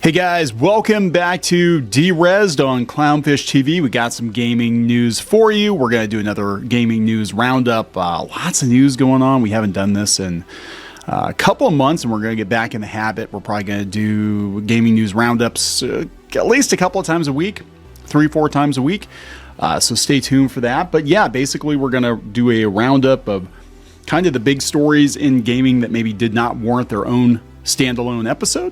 Hey guys, welcome back to REZZED on Clownfish TV. We got some gaming news for you. We're going to do another gaming news roundup. Lots of news going on. We haven't done this in a couple of months, and we're going to get back in the habit. We're probably going to do gaming news roundups at least a couple of times a week, 3-4 times a week. So stay tuned for that. But yeah, basically we're going to do a roundup of kind of the big stories in gaming that maybe did not warrant their own standalone episode.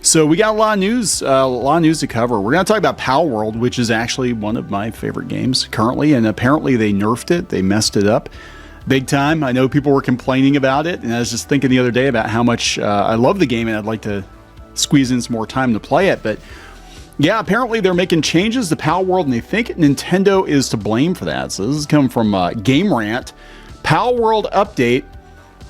So we got a lot of news to cover. We're going to talk about Palworld, which is actually one of my favorite games currently, and apparently they nerfed it. They messed it up big time. I know people were complaining about it, and I was just thinking the other day about how much I love the game and I'd like to squeeze in some more time to play it. But yeah, apparently they're making changes to Palworld, and they think Nintendo is to blame for that. So this has come from Game Rant. Palworld update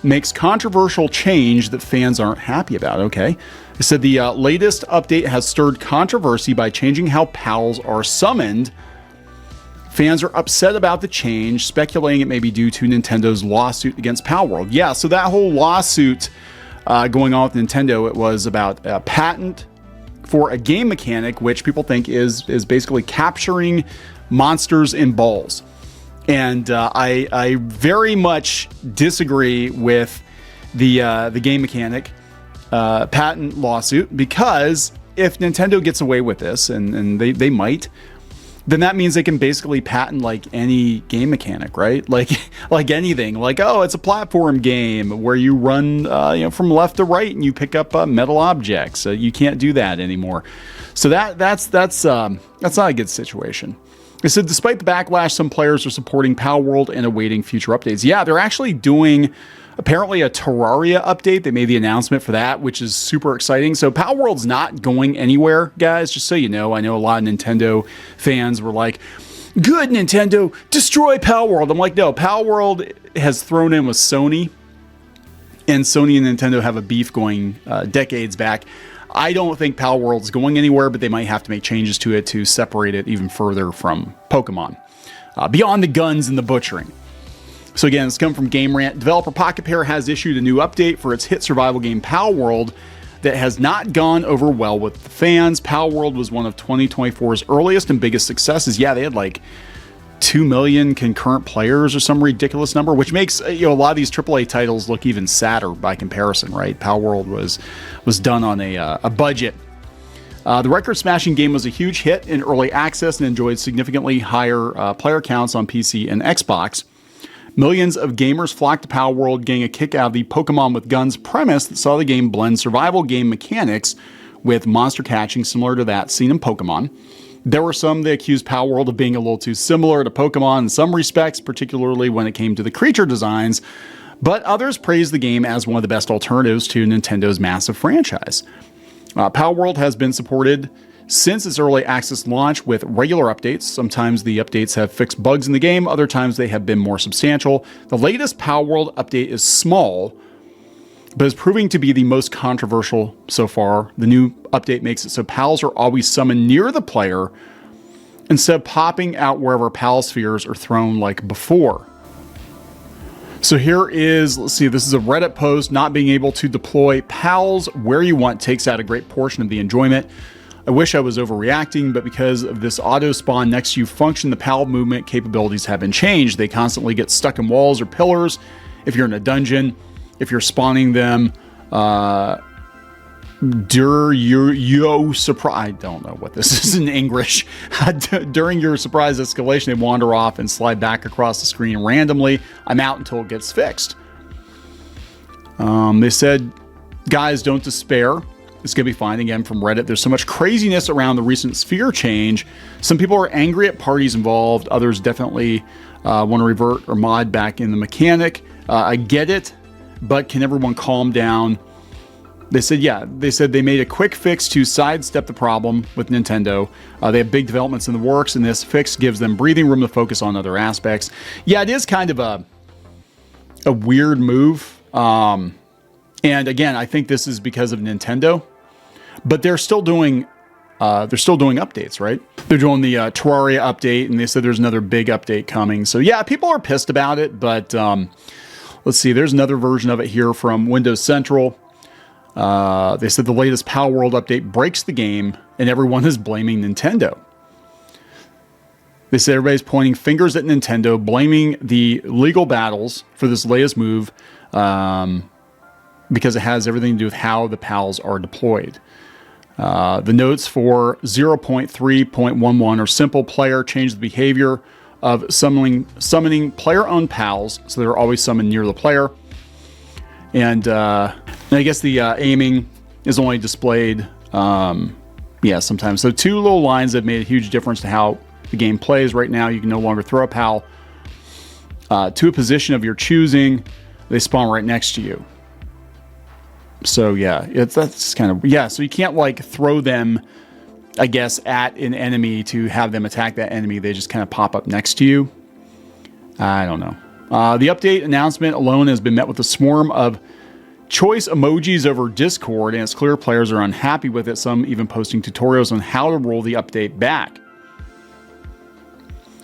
makes controversial change that fans aren't happy about. Okay. It said the latest update has stirred controversy by changing how pals are summoned. Fans are upset about the change, speculating it may be due to Nintendo's lawsuit against Palworld. Yeah, so that whole lawsuit going on with Nintendo, it was about a patent for a game mechanic, which people think is basically capturing monsters in balls. And I very much disagree with the game mechanic patent lawsuit, because if Nintendo gets away with this, and they might, then that means they can basically patent like any game mechanic, right? Like anything, like, oh, it's a platform game where you run from left to right and you pick up metal objects. You can't do that anymore. So that's not a good situation. It said, despite the backlash, some players are supporting Palworld and awaiting future updates. Yeah, they're actually doing apparently a Terraria update. They made the announcement for that, which is super exciting. So Palworld's not going anywhere, guys, just so you know. I know a lot of Nintendo fans were like, good, Nintendo, destroy Palworld. I'm like, no, Palworld has thrown in with Sony, and Sony and Nintendo have a beef going decades back. I don't think Palworld's going anywhere, but they might have to make changes to it to separate it even further from Pokemon. Beyond the guns and the butchering. So again, it's come from Game Rant. Developer Pocket Pair has issued a new update for its hit survival game Palworld that has not gone over well with the fans. Palworld was one of 2024's earliest and biggest successes. Yeah, they had like 2 million concurrent players or some ridiculous number, which makes a lot of these AAA titles look even sadder by comparison, right? Palworld was done on a budget. The record-smashing game was a huge hit in early access and enjoyed significantly higher player counts on PC and Xbox. Millions of gamers flocked to Palworld, getting a kick out of the Pokemon with Guns premise that saw the game blend survival game mechanics with monster catching, similar to that seen in Pokemon. There were some that accused Palworld of being a little too similar to Pokemon in some respects, particularly when it came to the creature designs, but others praised the game as one of the best alternatives to Nintendo's massive franchise. Palworld has been supported since its early access launch with regular updates. Sometimes the updates have fixed bugs in the game, other times they have been more substantial. The latest Palworld update is small, but is proving to be the most controversial so far. The new update makes it so pals are always summoned near the player instead of popping out wherever pal spheres are thrown like before. So here is, let's see, this is a Reddit post. Not being able to deploy pals where you want takes out a great portion of the enjoyment. I wish I was overreacting, but because of this auto spawn next to you function, the pal movement capabilities have been changed. They constantly get stuck in walls or pillars if you're in a dungeon. If you're spawning them during your surprise, I don't know what this is in English. During your surprise escalation, they wander off and slide back across the screen randomly. I'm out until it gets fixed. They said, guys, don't despair. It's going to be fine. Again, from Reddit. There's so much craziness around the recent sphere change. Some people are angry at parties involved. Others definitely want to revert or mod back in the mechanic. I get it, but can everyone calm down? They said, yeah, they made a quick fix to sidestep the problem with Nintendo. They have big developments in the works, and this fix gives them breathing room to focus on other aspects. Yeah, it is kind of a weird move. And again, I think this is because of Nintendo. But they're still doing updates, right? They're doing the Terraria update, and they said there's another big update coming. So yeah, people are pissed about it, but let's see. There's another version of it here from Windows Central. They said the latest Palworld update breaks the game and everyone is blaming Nintendo. They said everybody's pointing fingers at Nintendo, blaming the legal battles for this latest move because it has everything to do with how the PALs are deployed. The notes for 0.3.11 are simple. Player change the behavior of summoning player-owned PALs, so they're always summoned near the player. And I guess the aiming is only displayed, sometimes. So 2 little lines that made a huge difference to how the game plays. Right now, you can no longer throw a PAL to a position of your choosing. They spawn right next to you. So yeah, that's kind of, so you can't like throw them, I guess, at an enemy to have them attack that enemy. They just kind of pop up next to you. I don't know. The update announcement alone has been met with a swarm of choice emojis over Discord, and it's clear players are unhappy with it, some even posting tutorials on how to roll the update back.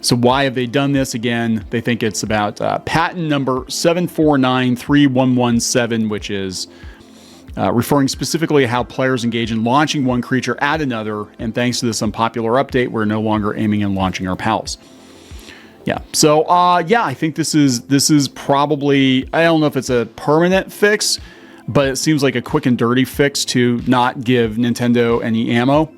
So why have they done this? Again, they think it's about patent number 7493117, which is referring specifically to how players engage in launching one creature at another, and thanks to this unpopular update, we're no longer aiming and launching our PALs. Yeah, so I think this is probably, I don't know if it's a permanent fix, but it seems like a quick and dirty fix to not give Nintendo any ammo.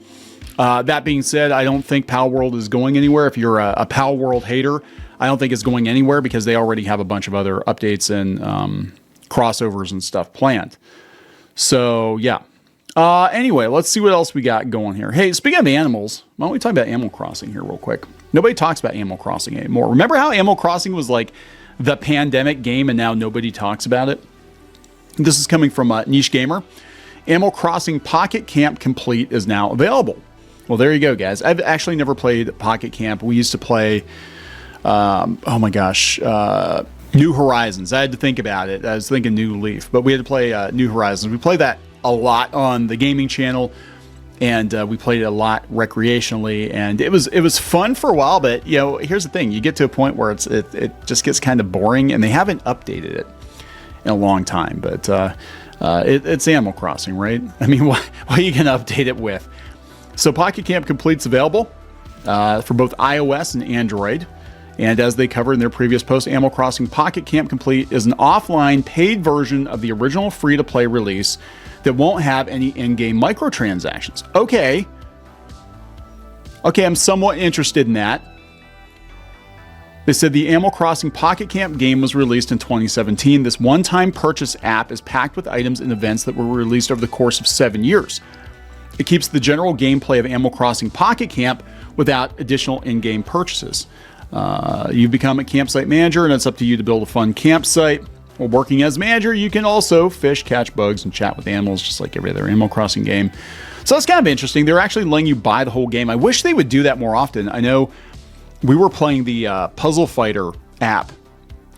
That being said, I don't think Palworld is going anywhere. If you're a Palworld hater, I don't think it's going anywhere because they already have a bunch of other updates and crossovers and stuff planned. So, yeah. Anyway, let's see what else we got going here. Hey, speaking of animals, why don't we talk about Animal Crossing here real quick? Nobody talks about Animal Crossing anymore. Remember how Animal Crossing was like the pandemic game and now nobody talks about it? This is coming from Niche Gamer. Animal Crossing Pocket Camp Complete is now available. Well, there you go, guys. I've actually never played Pocket Camp. We used to play, New Horizons. I had to think about it. I was thinking New Leaf, but we had to play New Horizons. We played that a lot on the gaming channel, and we played it a lot recreationally, and it was fun for a while. But here's the thing: you get to a point where it just gets kind of boring, and they haven't updated it in a long time. But it's Animal Crossing, right? I mean, what are you going to update it with? So Pocket Camp Complete's available for both iOS and Android. And as they covered in their previous post, Animal Crossing Pocket Camp Complete is an offline paid version of the original free-to-play release that won't have any in-game microtransactions. Okay, I'm somewhat interested in that. They said the Animal Crossing Pocket Camp game was released in 2017. This one-time purchase app is packed with items and events that were released over the course of 7 years. It keeps the general gameplay of Animal Crossing Pocket Camp without additional in-game purchases. You've become a campsite manager, and it's up to you to build a fun campsite. While working as manager, you can also fish, catch bugs, and chat with animals, just like every other Animal Crossing game. So that's kind of interesting. They're actually letting you buy the whole game. I wish they would do that more often. I know we were playing the Puzzle Fighter app,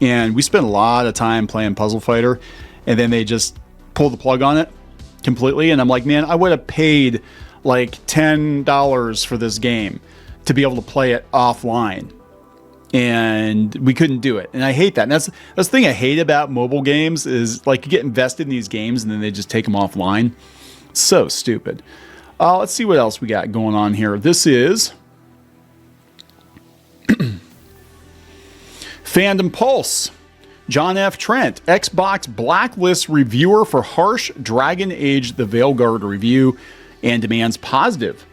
and we spent a lot of time playing Puzzle Fighter, and then they just pulled the plug on it completely. And I'm like, man, I would have paid like $10 for this game to be able to play it offline. And we couldn't do it. And I hate that. And that's the thing I hate about mobile games is like you get invested in these games and then they just take them offline. So stupid. Let's see what else we got going on here. This is Fandom Pulse. John F. Trent, Xbox blacklists reviewer for harsh Dragon Age The Veilguard review and demands positive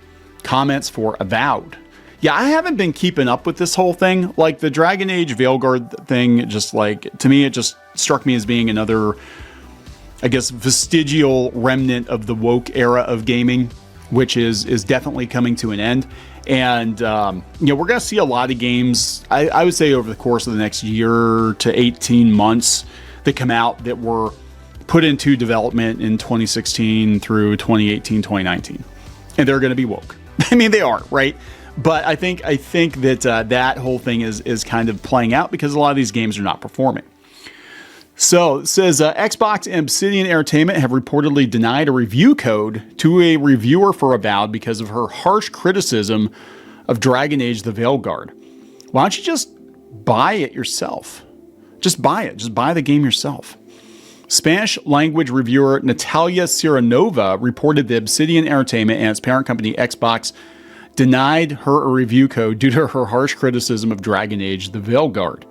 comments for Avowed. Yeah, I haven't been keeping up with this whole thing. Like the Dragon Age Veilguard thing, just like, to me, it just struck me as being another, I guess, vestigial remnant of the woke era of gaming, which is definitely coming to an end. And, we're going to see a lot of games, I would say over the course of the next year to 18 months that come out that were put into development in 2016 through 2018, 2019. And they're going to be woke. I mean, they are, right? But I think that that whole thing is kind of playing out because a lot of these games are not performing. So it says Xbox and Obsidian Entertainment have reportedly denied a review code to a reviewer for Avowed because of her harsh criticism of Dragon Age The Veilguard. Why don't you just buy it yourself? Just buy it. Just buy the game yourself. Spanish language reviewer Natalia Ciranova reported that Obsidian Entertainment and its parent company Xbox denied her a review code due to her harsh criticism of Dragon Age: The Veilguard.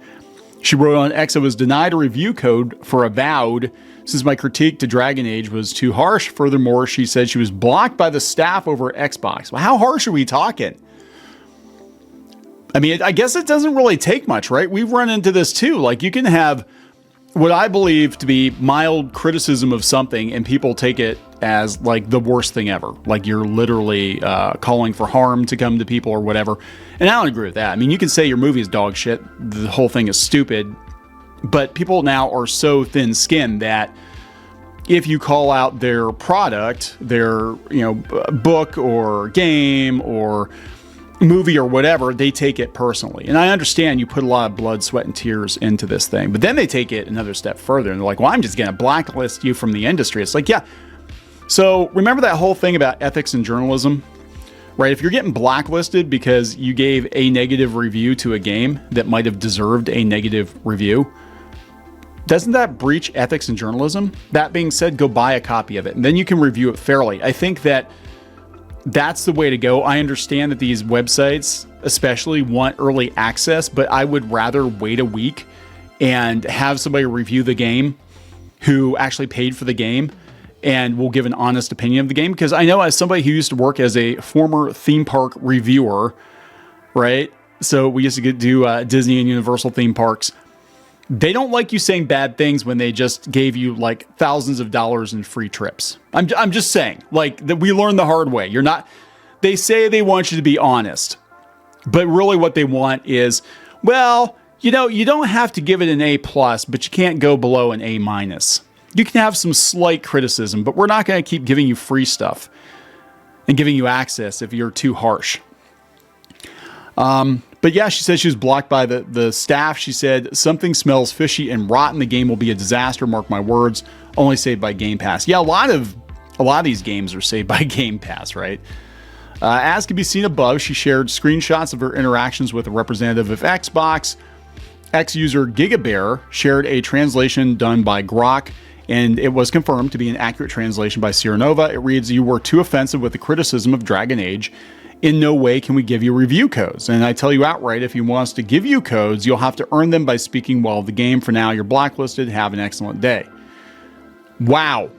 She wrote on X, "I was denied a review code for Avowed since my critique to Dragon Age was too harsh. Furthermore, she said she was blocked by the staff over at Xbox." Well, how harsh are we talking? I mean, I guess it doesn't really take much, right? We've run into this too. Like, you can have what I believe to be mild criticism of something, and people take it as like the worst thing ever. Like, you're literally calling for harm to come to people or whatever. And I don't agree with that. I mean, you can say your movie is dog shit, the whole thing is stupid, but people now are so thin-skinned that if you call out their product, their book or game or movie or whatever, they take it personally. And I understand you put a lot of blood, sweat, and tears into this thing, but then they take it another step further and they're like, well, I'm just going to blacklist you from the industry. It's like, yeah. So remember that whole thing about ethics in journalism, right? If you're getting blacklisted because you gave a negative review to a game that might have deserved a negative review, doesn't that breach ethics in journalism? That being said, go buy a copy of it and then you can review it fairly. I think that that's the way to go. I understand that these websites especially want early access, but I would rather wait a week and have somebody review the game who actually paid for the game and will give an honest opinion of the game. Because I know, as somebody who used to work as a former theme park reviewer, right? So we used to do Disney and Universal theme parks. They don't like you saying bad things when they just gave you like thousands of dollars in free trips. I'm just saying, like, that we learned the hard way. They say they want you to be honest, but really what they want is, well, you don't have to give it an A+, but you can't go below an A-. You can have some slight criticism, but we're not going to keep giving you free stuff and giving you access if you're too harsh. But yeah, she said she was blocked by the staff. She said, something smells fishy and rotten. The game will be a disaster. Mark my words. Only saved by Game Pass. Yeah, a lot of these games are saved by Game Pass, right? As can be seen above, she shared screenshots of her interactions with a representative of Xbox. X-user GigaBear shared a translation done by Grok, and it was confirmed to be an accurate translation by Ciranova. It reads, "You were too offensive with the criticism of Dragon Age. In no way can we give you review codes. And I tell you outright, if you want us to give you codes, you'll have to earn them by speaking well of the game. For now, you're blacklisted. Have an excellent day." Wow.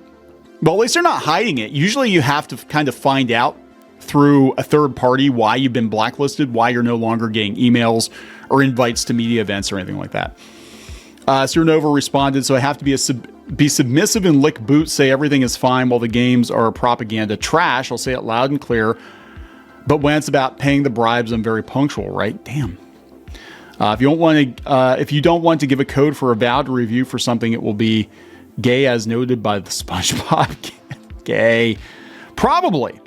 Well, at least they're not hiding it. Usually you have to kind of find out through a third party why you've been blacklisted, why you're no longer getting emails or invites to media events or anything like that. Ciranova responded, "So I have to be submissive and lick boots, say everything is fine while the games are propaganda trash. I'll say it loud and clear. But when it's about paying the bribes, I'm very punctual," right? Damn. If you don't want to give a code for Avowed review for something, it will be gay as noted by the SpongeBob. Gay. Probably.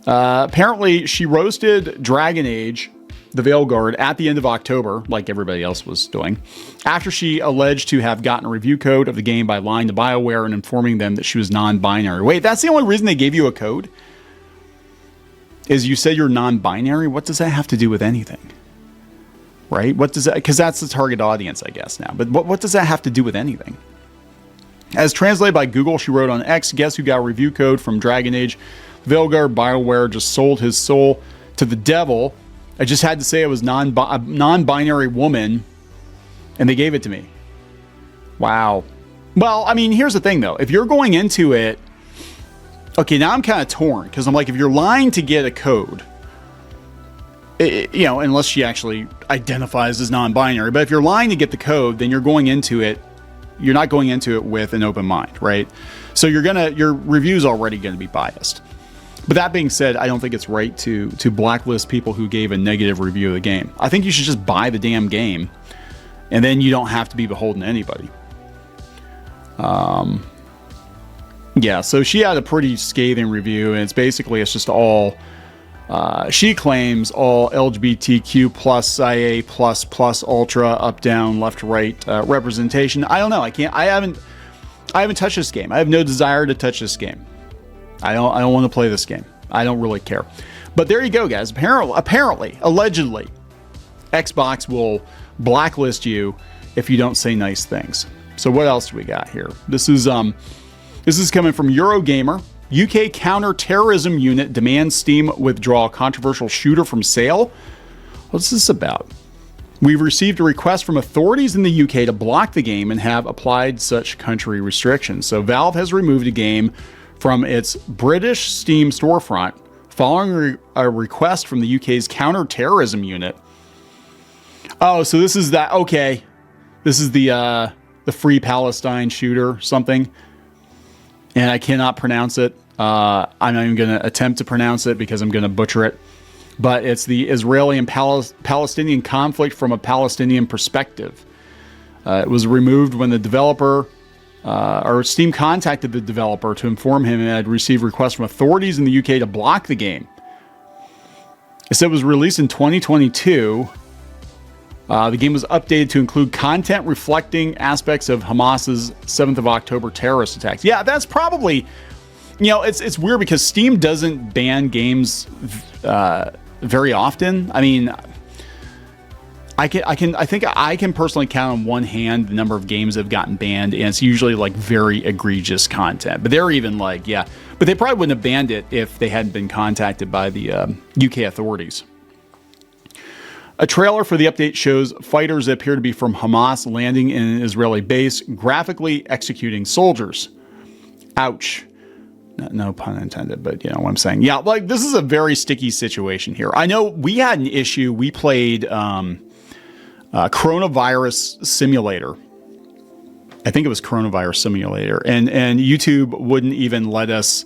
Apparently, she roasted Dragon Age: The Veilguard at the end of October, like everybody else was doing, after she alleged to have gotten a review code of the game by lying to BioWare and informing them that she was non-binary. Wait, that's the only reason they gave you a code? Is you said you're non-binary? What does that have to do with anything? Right? What does that, because that's the target audience, I guess, now. But what does that have to do with anything? As translated by Google, she wrote on X, "Guess who got a review code from Dragon Age? Veilguard. BioWare just sold his soul to the devil. I just had to say I was a non-binary woman, and they gave it to me." Wow. Well, I mean, here's the thing, though. If you're going into it, okay, now I'm kind of torn, because I'm like, if you're lying to get a code, unless she actually identifies as non-binary, but if you're lying to get the code, then you're not going into it with an open mind, right? So your review's already going to be biased. But that being said, I don't think it's right to blacklist people who gave a negative review of the game. I think you should just buy the damn game, and then you don't have to be beholden to anybody. Yeah, so she had a pretty scathing review, and it's just all, she claims all LGBTQ plus, IA plus, ultra, up, down, left, right, representation. I don't know. I haven't touched this game. I have no desire to touch this game. I don't want to play this game. I don't really care. But there you go, guys. Apparently, allegedly, Xbox will blacklist you if you don't say nice things. So what else do we got here? This is coming from Eurogamer. UK counter-terrorism unit demands Steam withdraw controversial shooter from sale. What's this about? We've received a request from authorities in the UK to block the game and have applied such country restrictions. So Valve has removed a game from its British Steam storefront following a request from the UK's counter-terrorism unit. Oh, so this is that. Okay, this is the Free Palestine shooter something, and I cannot pronounce it. I'm not even going to attempt to pronounce it because I'm going to butcher it. But it's the Israeli and Palestinian conflict from a Palestinian perspective. It was removed when the developer, or Steam contacted the developer to inform him it had received requests from authorities in the UK to block the game. It said it was released in 2022. The game was updated to include content reflecting aspects of Hamas's 7th of October terrorist attacks. Yeah, that's probably, it's weird because Steam doesn't ban games very often. I mean, I think I can personally count on one hand the number of games that have gotten banned, and it's usually like very egregious content. But they're even like, yeah, but they probably wouldn't have banned it if they hadn't been contacted by the UK authorities. A trailer for the update shows fighters that appear to be from Hamas landing in an Israeli base, graphically executing soldiers. Ouch. No pun intended, but you know what I'm saying. Yeah, like this is a very sticky situation here. I know we had an issue. We played Coronavirus Simulator. I think it was Coronavirus Simulator, and YouTube wouldn't even let us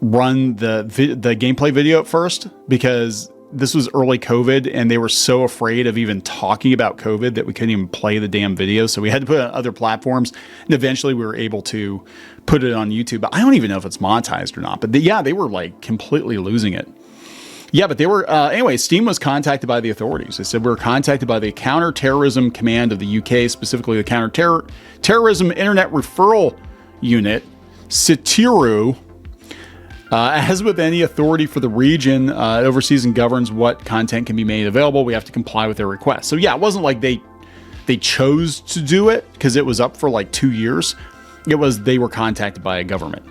run the gameplay video at first because this was early COVID, and they were so afraid of even talking about COVID that we couldn't even play the damn video. So we had to put it on other platforms, and eventually we were able to put it on YouTube. But I don't even know if it's monetized or not. But they were like completely losing it. Yeah, but they were anyway. Steam was contacted by the authorities. They said we were contacted by the Counter-Terrorism Command of the UK, specifically the Counter-Terrorism Internet Referral Unit, CITERU. As with any authority for the region, it oversees and governs what content can be made available. We have to comply with their requests. So yeah, it wasn't like they chose to do it because it was up for like 2 years. It was they were contacted by a government.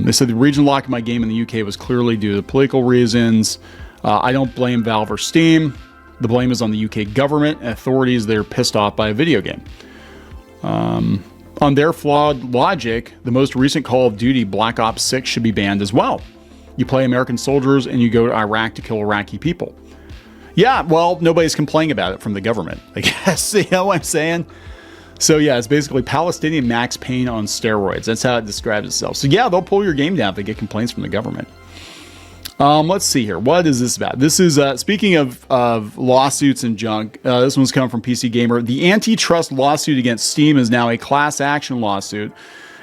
They said the region lock of my game in the UK was clearly due to political reasons. I don't blame Valve or Steam. The blame is on the UK government and authorities that are pissed off by a video game. On their flawed logic, the most recent Call of Duty, Black Ops 6, should be banned as well. You play American soldiers and you go to Iraq to kill Iraqi people. Yeah, well, nobody's complaining about it from the government, I guess. You know what I'm saying? So yeah, it's basically Palestinian Max Payne on steroids. That's how it describes itself. So yeah, they'll pull your game down if they get complaints from the government. Let's see here. What is this about? This is, speaking of lawsuits and junk, this one's coming from PC Gamer. The antitrust lawsuit against Steam is now a class action lawsuit,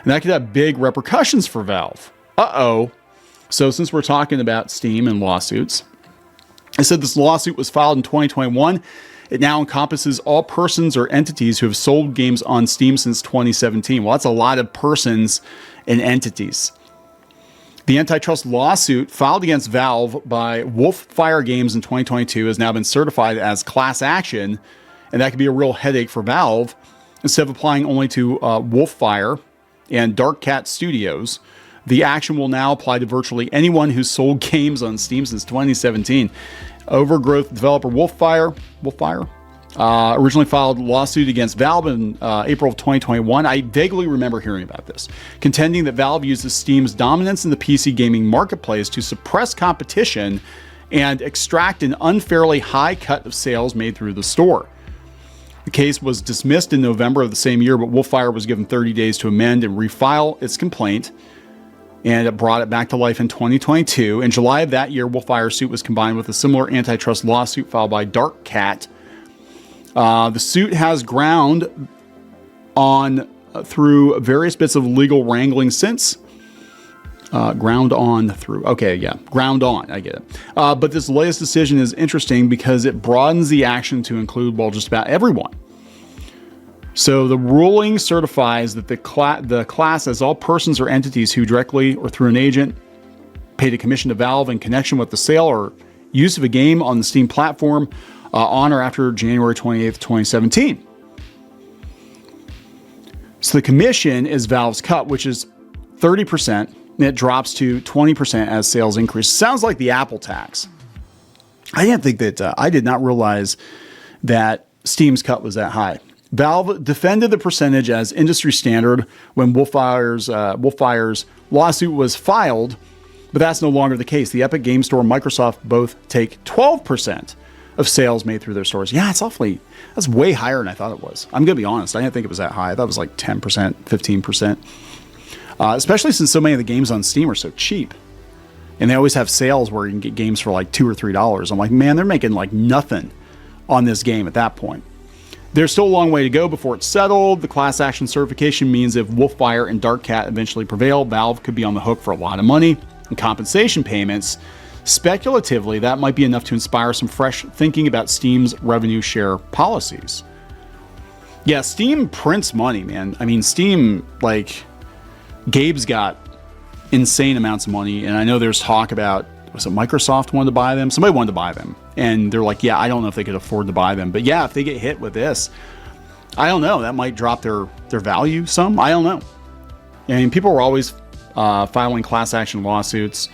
and that could have big repercussions for Valve. Uh-oh. So since we're talking about Steam and lawsuits, I said this lawsuit was filed in 2021. It now encompasses all persons or entities who have sold games on Steam since 2017. Well, that's a lot of persons and entities. The antitrust lawsuit filed against Valve by Wolfire Games in 2022 has now been certified as class action, and that could be a real headache for Valve. Instead of applying only to Wolfire and Dark Cat Studios, the action will now apply to virtually anyone who's sold games on Steam since 2017. Overgrowth developer Wolfire originally filed a lawsuit against Valve in April of 2021. I vaguely remember hearing about this, contending that Valve uses Steam's dominance in the PC gaming marketplace to suppress competition and extract an unfairly high cut of sales made through the store. The case was dismissed in November of the same year, but Wolfire was given 30 days to amend and refile its complaint, and it brought it back to life in 2022. In July of that year, Wolfire's suit was combined with a similar antitrust lawsuit filed by Dark Cat. The suit has ground on through various bits of legal wrangling since. Ground on, I get it. But this latest decision is interesting because it broadens the action to include, well, just about everyone. So the ruling certifies that the class as all persons or entities who directly or through an agent paid a commission to Valve in connection with the sale or use of a game on the Steam platform on or after January 28th, 2017. So the commission is Valve's cut, which is 30%, and it drops to 20% as sales increase. Sounds like the Apple tax. I didn't think that, I did not realize that Steam's cut was that high. Valve defended the percentage as industry standard when Wolfire's lawsuit was filed, but that's no longer the case. The Epic Game Store and Microsoft both take 12% of sales made through their stores. Yeah, that's way higher than I thought it was. I'm going to be honest. I didn't think it was that high. I thought it was like 10%, 15%. Especially since so many of the games on Steam are so cheap. And they always have sales where you can get games for like $2 or $3. I'm like, man, they're making like nothing on this game at that point. There's still a long way to go before it's settled. The class action certification means if Wolfire and Dark Cat eventually prevail, Valve could be on the hook for a lot of money and compensation payments. Speculatively, that might be enough to inspire some fresh thinking about Steam's revenue share policies. Yeah, Steam prints money, man. I mean, Steam, like, Gabe's got insane amounts of money, and I know there's talk about, was it Microsoft wanted to buy them? Somebody wanted to buy them. And they're like, yeah, I don't know if they could afford to buy them. But yeah, if they get hit with this, I don't know. That might drop their value some. I don't know. I mean, people were always filing class action lawsuits.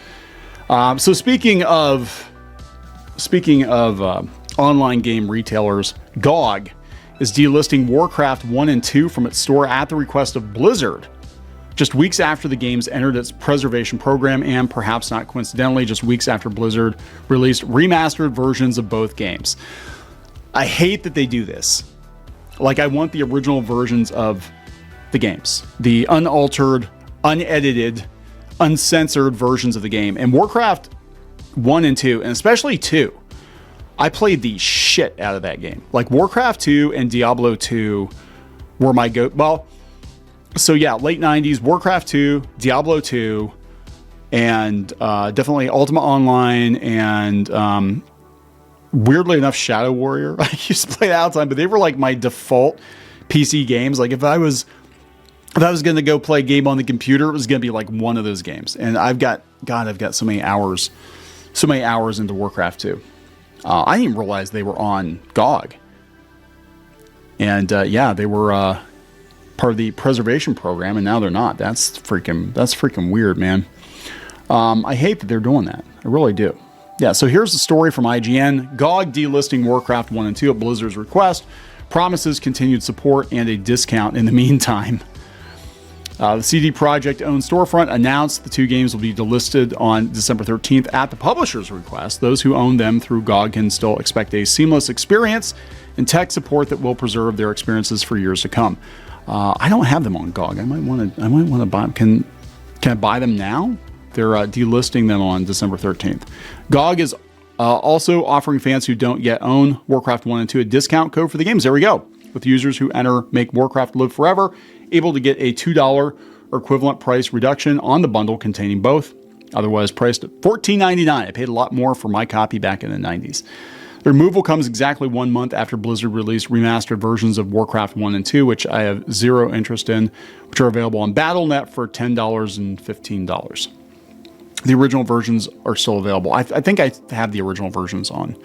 So speaking of online game retailers, GOG is delisting Warcraft 1 and 2 from its store at the request of Blizzard, just weeks after the games entered its preservation program, and perhaps not coincidentally, just weeks after Blizzard released remastered versions of both games. I hate that they do this. Like, I want the original versions of the games, the unaltered, unedited, uncensored versions of the game. And Warcraft 1 and 2, and especially 2, I played the shit out of that game. Like, Warcraft 2 and Diablo 2 were my so yeah, late 90s, Warcraft 2, Diablo 2, and definitely Ultima Online, and weirdly enough, Shadow Warrior. I used to play that all the time, but they were like my default PC games. Like, if I was going to go play a game on the computer, it was going to be like one of those games. And I've got so many hours into Warcraft 2. I didn't even realize they were on GOG. And yeah, they were part of the preservation program, and now they're not. That's freaking weird, man. I hate that they're doing that. I really do. Yeah, so here's the story from IGN. GOG delisting Warcraft 1 and 2 at Blizzard's request. Promises continued support and a discount in the meantime. The CD Projekt owned storefront announced the two games will be delisted on December 13th at the publisher's request. Those who own them through GOG can still expect a seamless experience and tech support that will preserve their experiences for years to come. I don't have them on GOG. I might want to buy them. Can I buy them now? They're delisting them on December 13th. GOG is also offering fans who don't yet own Warcraft 1 and 2 a discount code for the games. There we go. With users who enter Make Warcraft Live Forever able to get a $2 or equivalent price reduction on the bundle containing both, otherwise priced at $14.99. I paid a lot more for my copy back in the 90s. The removal comes exactly 1 month after Blizzard released remastered versions of Warcraft 1 and 2, which I have zero interest in, which are available on Battle.net for $10 and $15. The original versions are still available. I think I have the original versions on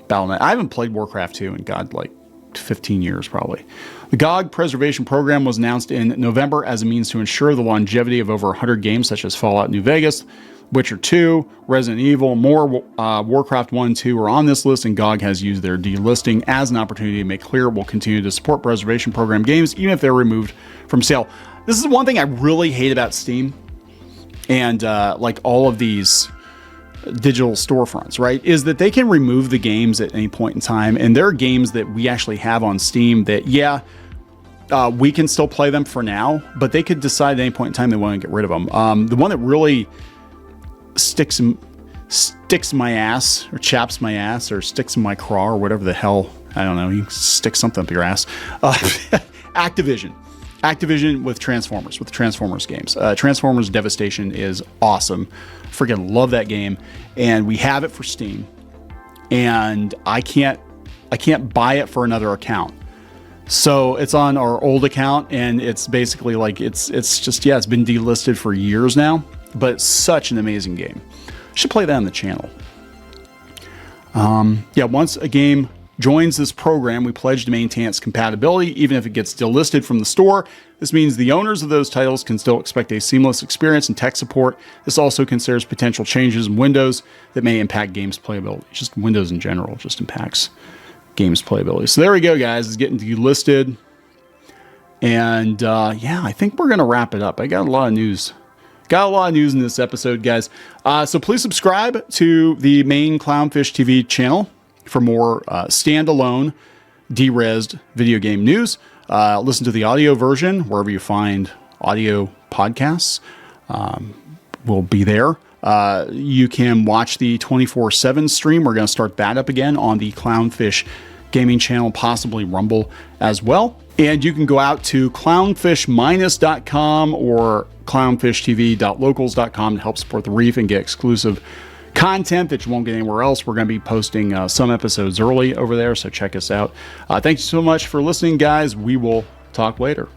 Battle.net. I haven't played Warcraft 2 in, God, like 15 years probably. The GOG preservation program was announced in November as a means to ensure the longevity of over 100 games such as Fallout New Vegas, Witcher 2, Resident Evil, more Warcraft 1 and 2 are on this list, and GOG has used their delisting as an opportunity to make clear it will continue to support preservation program games even if they're removed from sale. This is one thing I really hate about Steam and like all of these digital storefronts, right, is that they can remove the games at any point in time. And there are games that we actually have on Steam that, yeah, we can still play them for now, but they could decide at any point in time they want to get rid of them. The one that really sticks my ass, or chaps my ass, or sticks in my craw, or whatever the hell, I don't know, you can stick something up your ass. Activision with the Transformers games. Transformers Devastation is awesome. Freaking love that game. And we have it for Steam. And I can't buy it for another account. So it's on our old account, and it's basically like, it's just, yeah, it's been delisted for years now, but it's such an amazing game. Should play that on the channel. Yeah, once a game joins this program, we pledge to maintain its compatibility even if it gets delisted from the store. This means the owners of those titles can still expect a seamless experience and tech support. This also considers potential changes in Windows that may impact games playability. Just Windows in general just impacts games playability. So there we go, guys. It's getting delisted. And yeah, I think we're going to wrap it up. I got a lot of news. Got a lot of news in this episode, guys. So please subscribe to the main Clownfish TV channel for more standalone, de-rezzed video game news. Listen to the audio version wherever you find audio podcasts. We'll be there. You can watch the 24/7 stream. We're going to start that up again on the Clownfish Gaming channel, possibly Rumble as well. And you can go out to clownfish-.com or clownfishtv.locals.com to help support the Reef and get exclusive content that you won't get anywhere else. We're going to be posting some episodes early over there, so check us out. Thank you so much for listening, guys. We will talk later.